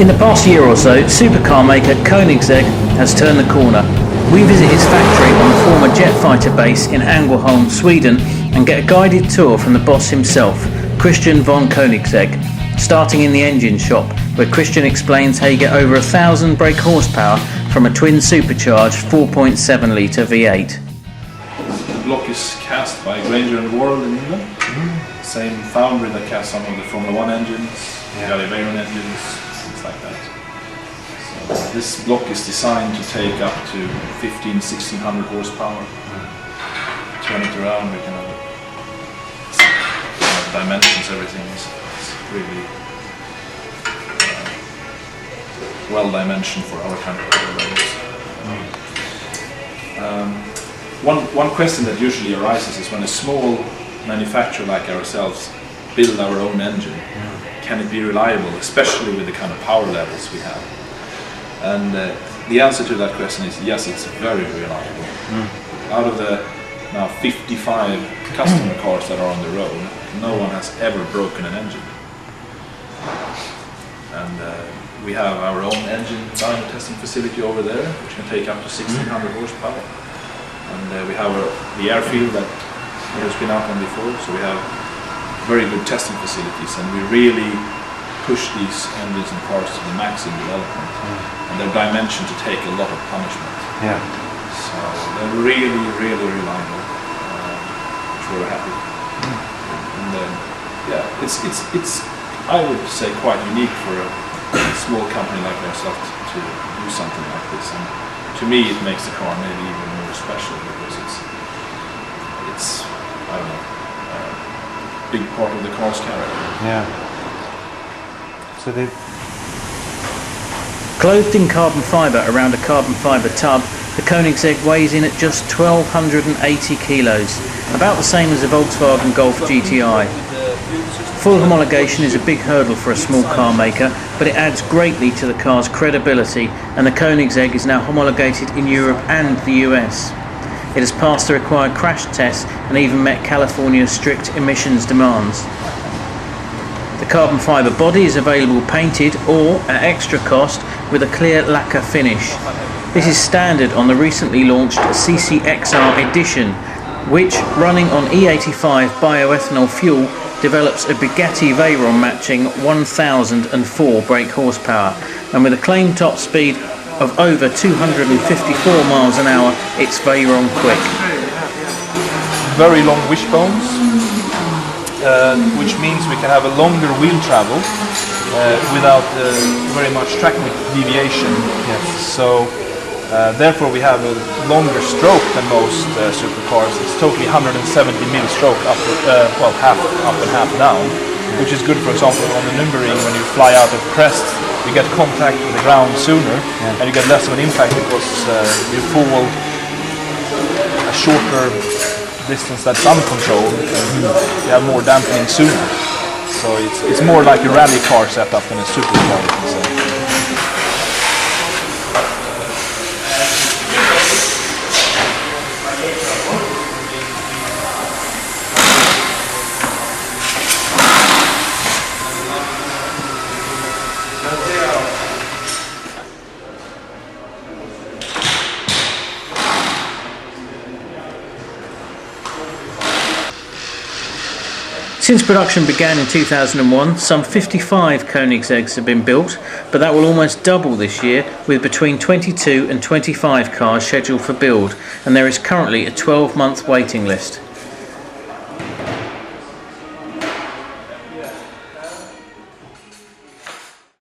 In the past year or so, supercar maker Koenigsegg has turned the corner. We visit its factory on the former jet fighter base in Ängelholm, Sweden, and get a guided tour from the boss himself, Christian von Koenigsegg, starting in the engine shop, where Christian explains how you get over 1,000 brake horsepower from a twin supercharged 4.7 litre V8. The block is cast by Granger & Worrell in England. Same foundry that casts some of the Formula 1 engines, Gallivarian engines, things like that. So this block is designed to take up to 1,500–1,600 horsepower. Turn it around, we can have dimensions, everything is really well dimensioned for our kind of levels. One question that usually arises is when a small manufacturer like ourselves build our own engine, can it be reliable, especially with the kind of power levels we have? And the answer to that question is yes, it's very reliable. Out of the now 55 customer cars that are on the road, no one has ever broken an engine. And we have our own engine dyno testing facility over there, which can take up to 1,600 horsepower. And we have the airfield that has been out on before, so we have very good testing facilities, and we really push these engines and cars to the max in development. And they're dimensioned to take a lot of punishment. So they're really, really reliable, which we're happy. And it's I would say quite unique for a small company like ourselves to do something like this. And to me, it makes the car maybe even more special because it's I don't know, a big part of the car's character. So clothed in carbon fibre around a carbon fibre tub, the Koenigsegg weighs in at just 1,280 kilos, about the same as a Volkswagen Golf GTI. Full homologation is a big hurdle for a small car maker, but it adds greatly to the car's credibility, and the Koenigsegg is now homologated in Europe and the US. It has passed the required crash tests and even met California's strict emissions demands. The carbon fibre body is available painted or, at extra cost, with a clear lacquer finish. This is standard on the recently launched CCXR edition, which, running on E85 bioethanol fuel, develops a Bugatti Veyron matching 1,004 brake horsepower, and with a claimed top speed of over 254 miles an hour, it's Veyron quick. Very long wishbones, which means we can have a longer wheel travel without very much track deviation. So therefore we have a longer stroke than most supercars. It's totally 170 mil stroke up, half up and half down, which is good, for example, on the Nürburgring when you fly out of crest. You get contact with the ground sooner, and you get less of an impact because you fall a shorter distance that's uncontrolled, and you have more dampening sooner. So it's more like a rally car setup than a supercar, you can say. Since production began in 2001, some 55 Koenigseggs have been built, but that will almost double this year, with between 22 and 25 cars scheduled for build, and there is currently a 12-month waiting list.